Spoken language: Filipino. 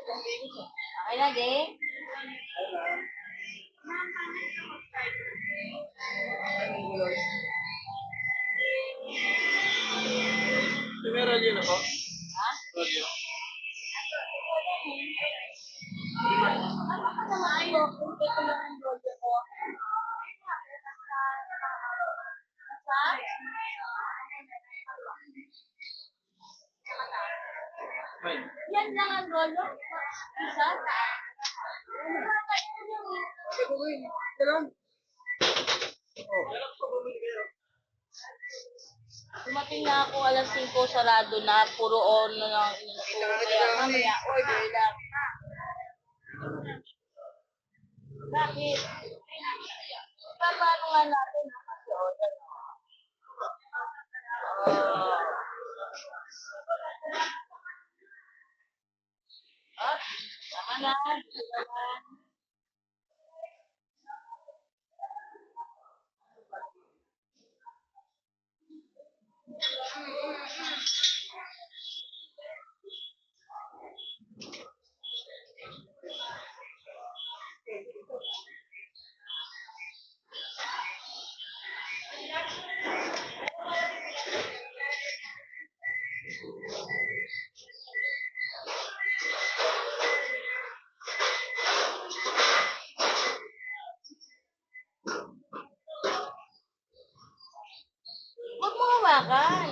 Okay na, Jay? Meron yun ako. Ha? Rodyo. Ano ka naman ito? Kung ito lang ang rodyo ko. Ay. Yan lang ang rolo. Isa? Ito ko yun. Ito lang. Oh. Meron ko bumili kayo. Dumating na ako alas 5, sarado na. Puro on na lang. Kaya mamaya, order lang. Bakit? Paano nga natin? Kasi order. Ah, tama na. Huwag mo hawakan.